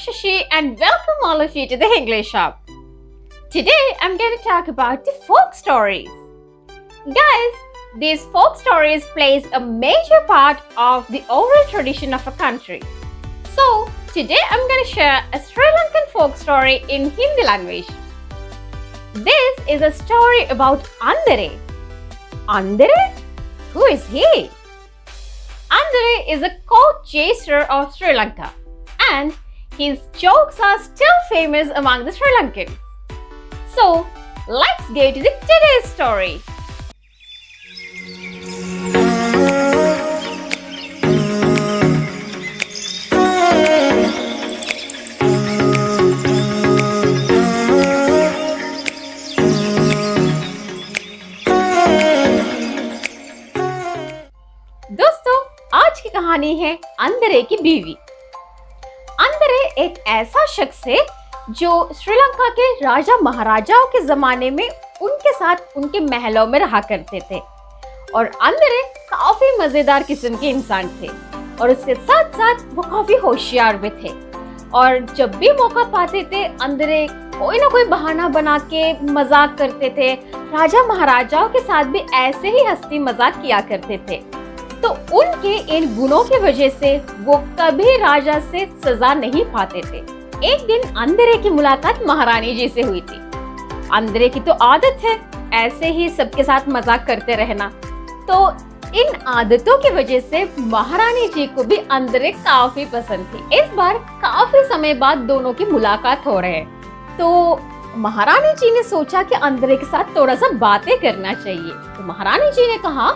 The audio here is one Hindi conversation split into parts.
Shashi and welcome all of you to the English Shop. Today I'm going to talk about the folk stories. Guys, these folk stories plays a major part of the oral tradition of a country. So today I'm going to share a Sri Lankan folk story in Hindi language. This is a story about Andere. Andere? Who is he? Andere is a court jester of Sri Lanka and his jokes are still famous among the Sri Lankans. So, let's go to today's story. दोस्तों, आज की कहानी है अंदरे की बीवी। अंदरे एक ऐसा शख्स है जो श्रीलंका के राजा महाराजाओं के जमाने में उनके साथ उनके महलों में रहा करते थे और अंदरे काफी मजेदार किस्म के इंसान थे और उसके साथ साथ वो काफी होशियार भी थे और जब भी मौका पाते थे अंदरे कोई ना कोई बहाना बना के मजाक करते थे। राजा महाराजाओं के साथ भी ऐसे ही हंसी मजाक किया करते थे। तो उनके इन गुणों की वजह से वो कभी राजा से सजा नहीं पाते थे। एक दिन अंदरे की मुलाकात महारानी जी से हुई थी। अंदरे की तो आदत है ऐसे ही सबके साथ मजाक करते रहना, तो इन आदतों की वजह से महारानी जी को भी अंदरे काफी पसंद थी। इस बार काफी समय बाद दोनों की मुलाकात हो रहे हैं, तो महारानी जी ने सोचा कि अंदरे के साथ थोड़ा सा बातें करना चाहिए। तो महारानी जी ने कहा,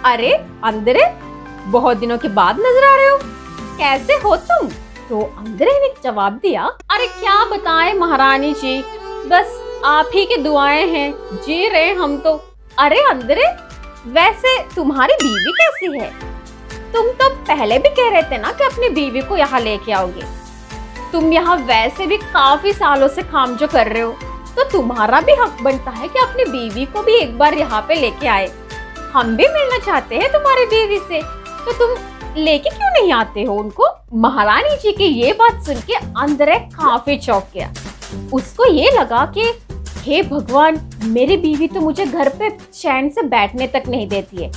अरे अंदरे, बहुत दिनों के बाद नजर आ रहे हो, कैसे हो तुम? तो अंदरे ने जवाब दिया, अरे क्या बताएं महारानी जी, बस आप ही की दुआएं हैं, जी रहे हम तो। अरे अंदरे, वैसे तुम्हारी बीवी कैसी है? तुम तो पहले भी कह रहे थे ना कि अपनी बीवी को यहाँ लेके आओगे। तुम यहाँ वैसे भी काफी सालों से काम जो कर रहे हो, तो तुम्हारा भी हक बनता है कि अपनी बीवी को भी एक बार यहाँ पे लेके आए। हम भी मिलना चाहते हैं तुम्हारी बीवी से, तो तुम लेके क्यों नहीं आते हो उनको? महारानी जी की ये बात सुन के अंदरे काफी चौंक गया। उसको ये लगा कि हे भगवान, मेरी बीवी तो मुझे घर पे चैन से बैठने तक नहीं देती है।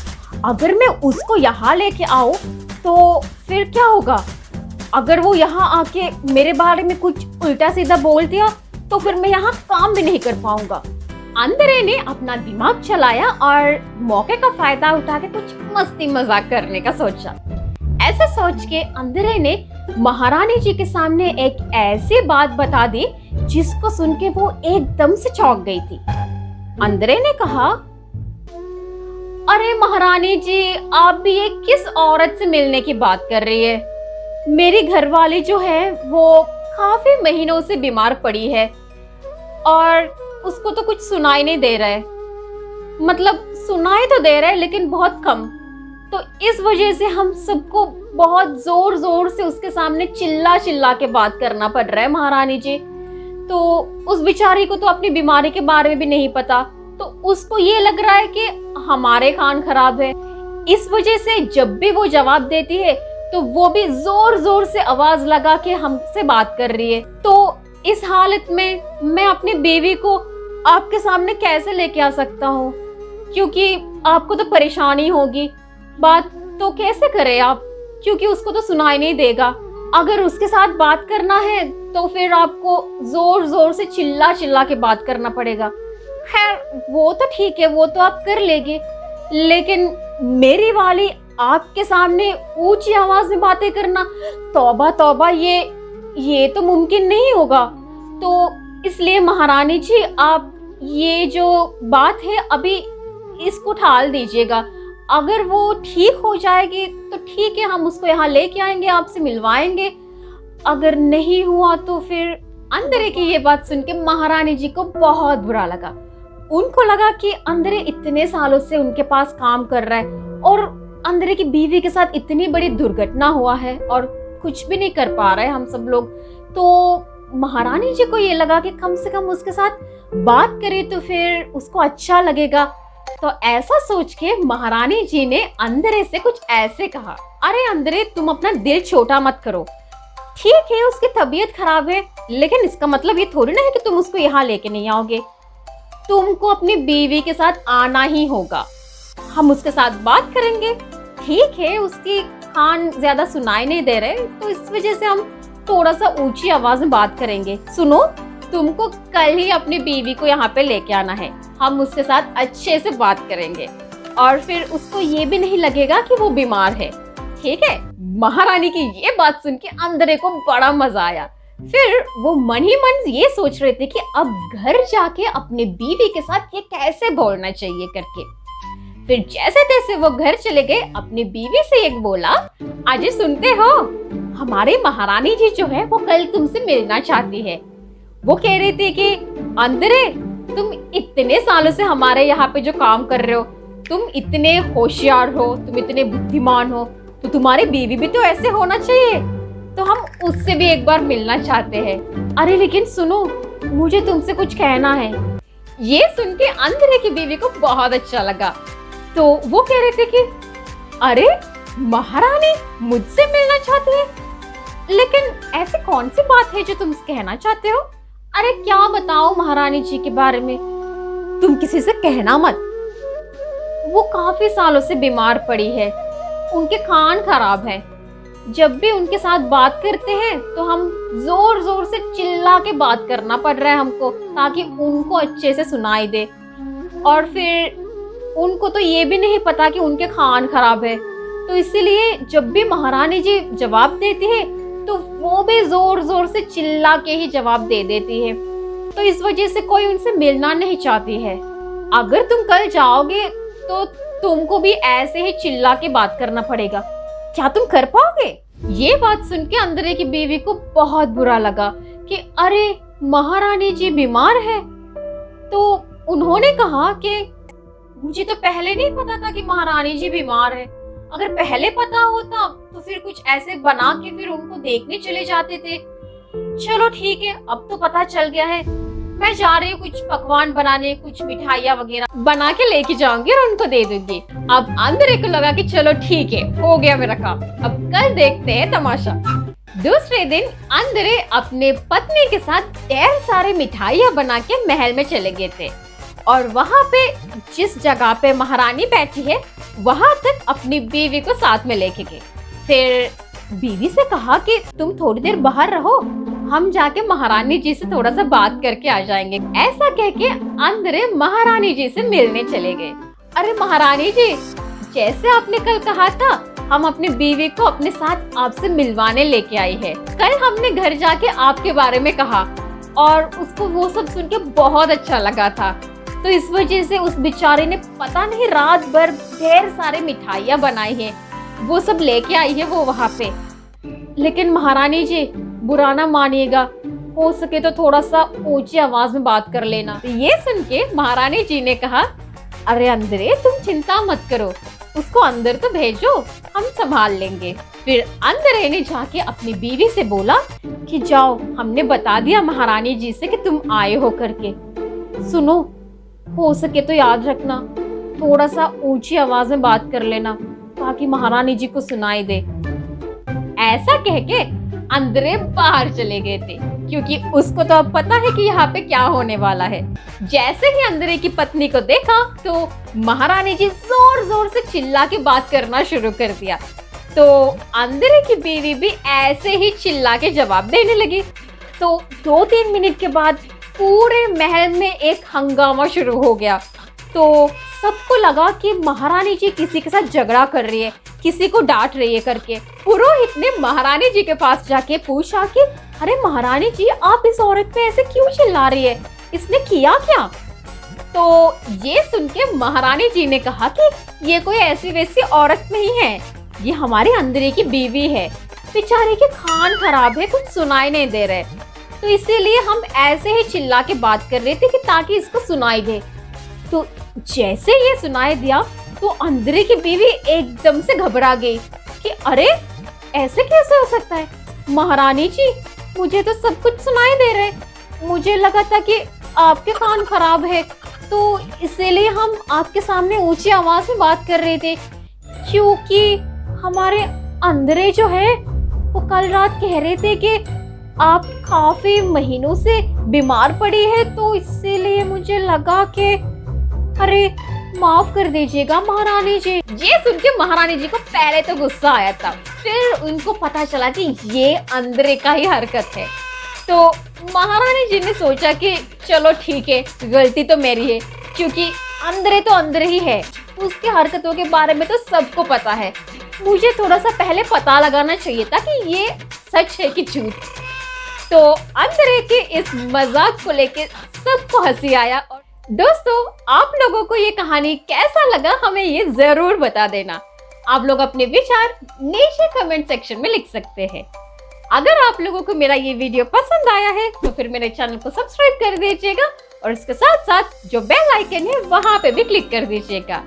अगर मैं उसको यहाँ लेके आऊं तो फिर क्या होगा? अगर वो यहाँ आके मेरे बारे में कुछ उल्टा सीधा बोल दिया तो फिर मैं यहाँ काम भी नहीं कर पाऊंगा। अंदरे ने अपना दिमाग चलाया और मौके का फायदा उठा के कुछ मस्ती मजाक करने का सोचा। ऐसा सोच के अंदरे ने महारानी जी के सामने एक ऐसी बात बता दी जिसको सुन के वो एकदम से चौंक गई थी। अंदरे ने कहा, अरे महारानी जी, आप भी ये किस औरत से मिलने की बात कर रही है? मेरी घरवाली जो है वो काफी महीनों से बीमार पड़ी है और उसको तो कुछ सुनाई नहीं दे रहा है, मतलब सुनाई तो दे रहा है लेकिन बहुत कम। तो इस वजह से हम सबको बहुत जोर जोर से उसके सामने चिल्ला चिल्ला के बात करना पड़ रहा है महारानी जी। तो उस बेचारी को तो अपनी बीमारी के बारे में भी नहीं पता, तो उसको ये लग रहा है कि हमारे कान खराब है। इस वजह से जब भी वो जवाब देती है तो वो भी जोर जोर से आवाज लगा के हमसे बात कर रही है। तो इस हालत में मैं अपनी बीवी को आपके सामने कैसे लेके आ सकता हूँ? क्योंकि आपको तो परेशानी होगी। बात तो कैसे करें आप, क्योंकि उसको तो सुनाई नहीं देगा। अगर उसके साथ बात करना है तो फिर आपको जोर जोर से चिल्ला चिल्ला के बात करना पड़ेगा। खैर वो तो ठीक है, वो तो आप कर लेंगे, लेकिन मेरी वाली आपके सामने ऊंची आवाज में बातें करना, तौबा तौबा, ये तो मुमकिन नहीं होगा। तो इसलिए महारानी जी, आप ये जो बात है अभी इसको टाल दीजिएगा। अगर वो ठीक हो जाएगी तो ठीक है, हम उसको यहाँ लेके आएंगे, आपसे मिलवाएंगे। अगर नहीं हुआ तो फिर अंदरे की ये बात सुन के महारानी जी को बहुत बुरा लगा। उनको लगा कि अंदरे इतने सालों से उनके पास काम कर रहा है और अंदरे की बीवी के साथ इतनी बड़ी दुर्घटना हुआ है और कुछ भी नहीं कर पा रहे हम सब लोग। तो महारानी जी को ये लगा कि कम से कम उसके साथ बात करे तो फिर उसको अच्छा लगेगा। तो ऐसा सोच के महारानी जी ने अंदरे से कुछ ऐसे कहा, अरे अंदरे, तुम अपना दिल छोटा मत करो, ठीक है उसकी तबीयत खराब है, लेकिन इसका मतलब ये थोड़ी ना है कि तुम उसको यहाँ लेके नहीं आओगे। तुमको अपनी बीवी के साथ आना ही होगा। हम उसके साथ बात करेंगे। ठीक है उसकी कान ज्यादा सुनाई नहीं दे रहे, तो इस वजह से हम थोड़ा सा ऊंची आवाज में बात करेंगे। सुनो, तुमको कल ही अपनी बीवी को यहाँ पे लेके आना है। हम उसके साथ अच्छे से बात करेंगे और फिर उसको ये भी नहीं लगेगा कि वो बीमार है। ठीक है। महारानी की ये बात सुन के अंदरे को बड़ा मजा आया। फिर वो मन ही मन ये सोच रहे थे कि अब घर जाके अपने बीवी के साथ ये कैसे बोलना चाहिए करके। फिर जैसे तैसे वो घर चले गए। अपनी बीवी से एक बोला, अजय सुनते हो, हमारी महारानी जी जो है वो कल तुमसे मिलना चाहती है। वो कह रही थी कि अंदरे, तुम इतने सालों से हमारे यहाँ पे जो काम कर रहे हो, तुम इतने होशियार हो, तुम इतने बुद्धिमान हो, तो तुम्हारी बीवी भी तो ऐसे होना चाहिए। तो हम उससे भी एक बार मिलना चाहते हैं। अरे लेकिन सुनो, मुझे तुमसे कुछ कहना है। ये सुन के अंदरे की बीवी को बहुत अच्छा लगा। तो वो कह रहे थे कि अरे महारानी मुझसे मिलना चाहती है, लेकिन ऐसी कौन सी बात है जो तुम कहना चाहते हो? अरे क्या बताओ महारानी जी के बारे में, तुम किसी से कहना मत। वो काफी सालों से बीमार पड़ी है, उनके कान खराब है। जब भी उनके साथ बात करते हैं तो हम जोर जोर से चिल्ला के बात करना पड़ रहा है हमको, ताकि उनको अच्छे से सुनाई दे। और फिर उनको तो ये भी नहीं पता कि उनके कान खराब है, तो इसीलिए जब भी महारानी जी जवाब देती है तो वो भी जोर जोर से चिल्ला के ही जवाब दे देती है। तो इस वजह से कोई उनसे मिलना नहीं चाहती है। अगर तुम कल जाओगे तो तुमको भी ऐसे ही चिल्ला के बात करना पड़ेगा। क्या तुम कर पाओगे? ये बात सुन के अंदरे की बीवी को बहुत बुरा लगा कि अरे महारानी जी बीमार है। तो उन्होंने कहा कि मुझे तो पहले नहीं पता था कि महारानी जी बीमार है। अगर पहले पता होता तो फिर कुछ ऐसे बना के फिर उनको देखने चले जाते थे। चलो ठीक है, अब तो पता चल गया है। मैं जा रही हूँ कुछ पकवान बनाने, कुछ मिठाइयाँ वगैरह बना के लेके जाऊंगी और उनको दे दूंगी। अब अंदरे को लगा कि चलो ठीक है, हो गया मेरा काम, अब कल देखते हैं तमाशा। दूसरे दिन अंदरे अपने पत्नी के साथ ढेर सारे मिठाइयाँ बना के महल में चले गए थे और वहाँ पे जिस जगह पे महारानी बैठी है वहाँ तक अपनी बीवी को साथ में लेके गए। फिर बीवी से कहा कि तुम थोड़ी देर बाहर रहो, हम जाके महारानी जी से थोड़ा सा बात करके आ जाएंगे। ऐसा कह के अंदरे महारानी जी से मिलने चले गए। अरे महारानी जी, जैसे आपने कल कहा था, हम अपनी बीवी को अपने साथ आपसे मिलवाने लेके आई है। कल हमने घर जाके आपके बारे में कहा और उसको वो सब सुन के बहुत अच्छा लगा था। तो इस वजह से उस बेचारे ने पता नहीं रात भर ढेर सारे मिठाइयाँ बनाई है, वो सब लेके आई है वो वहाँ पे। लेकिन महारानी जी बुरा ना मानिएगा, हो सके तो थोड़ा सा ऊंची आवाज में बात कर लेना। तो ये सुन के महारानी जी ने कहा, अरे अंदरे तुम चिंता मत करो, उसको अंदर तो भेजो, हम संभाल लेंगे। फिर अंदरे ने जाके अपनी बीवी से बोला कि जाओ, हमने बता दिया महारानी जी से कि तुम आए हो करके। सुनो, हो सके तो याद रखना, थोड़ा सा ऊंची आवाज में बात कर लेना ताकि महारानी जी को सुनाई दे। ऐसा कह के अंदरे बाहर चले गए थे, क्योंकि उसको तो अब पता है कि यहाँ पे क्या होने वाला है। जैसे ही अंदरे की पत्नी को देखा तो महारानी जी जोर जोर से चिल्ला के बात करना शुरू कर दिया। तो अंदरे की बीवी भी ऐसे ही चिल्ला के जवाब देने लगी। तो 2-3 मिनट के बाद पूरे महल में एक हंगामा शुरू हो गया। तो सबको लगा कि महारानी जी किसी के साथ झगड़ा कर रही है, किसी को डांट रही है करके। पुरोहित ने महारानी जी के पास जाके पूछा कि अरे महारानी जी, आप इस औरत पे ऐसे क्यों चिल्ला रही है, इसने किया क्या? तो ये सुन के महारानी जी ने कहा कि ये कोई ऐसी वैसी औरत नहीं है, ये हमारी अंदरे की बीवी है, बेचारे के कान खराब है, कुछ सुनाई नहीं दे रहे, तो इसीलिए हम ऐसे ही चिल्ला के बात कर रहे थे कि ताकि इसको सुनाई दे। तो जैसे ये सुनाई दिया तो अंदरे की बीवी एकदम से घबरा गई कि अरे ऐसे कैसे हो सकता है महारानी जी, मुझे तो सब कुछ सुनाई दे रहा है, मुझे लगा था कि आपके कान खराब है, तो इसीलिए हम आपके सामने ऊंची आवाज में बात कर रहे थे, क्योंकि हमारे अंदरे जो है वो कल रात कह रहे थे कि आप काफी महीनों से बीमार पड़ी है, तो इसीलिए मुझे लगा कि अरे माफ कर दीजिएगा महारानी जी। ये सुन के महारानी जी को पहले तो गुस्सा आया था, फिर उनको पता चला कि ये अंदरे का ही हरकत है। तो महारानी जी ने सोचा कि चलो ठीक है, गलती तो मेरी है, क्योंकि अंदरे तो अंदरे ही है, उसकी हरकतों के बारे में तो सबको पता है। मुझे थोड़ा सा पहले पता लगाना चाहिए था कि ये सच है कि झूठ। तो अंदरे के इस मजाक को लेके सबको हंसी आया। और दोस्तों, आप लोगों को ये कहानी कैसा लगा हमें ये जरूर बता देना। आप लोग अपने विचार नीचे कमेंट सेक्शन में लिख सकते हैं। अगर आप लोगों को मेरा ये वीडियो पसंद आया है तो फिर मेरे चैनल को सब्सक्राइब कर दीजिएगा और इसके साथ साथ जो बेल आइकन है वहां पे भी क्लिक कर दीजिएगा।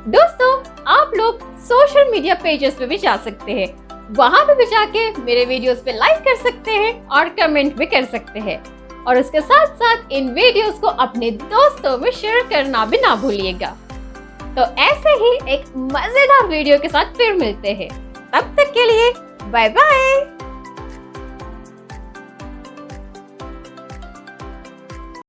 दोस्तों, आप लोग सोशल मीडिया पेजेस पे भी जा सकते हैं, वहां पे भी जाके मेरे वीडियोस पे लाइक कर सकते हैं और कमेंट भी कर सकते हैं। और इसके साथ साथ इन वीडियोस को अपने दोस्तों में शेयर करना भी ना भूलिएगा। तो ऐसे ही एक मजेदार वीडियो के साथ फिर मिलते हैं, तब तक के लिए बाय बाय।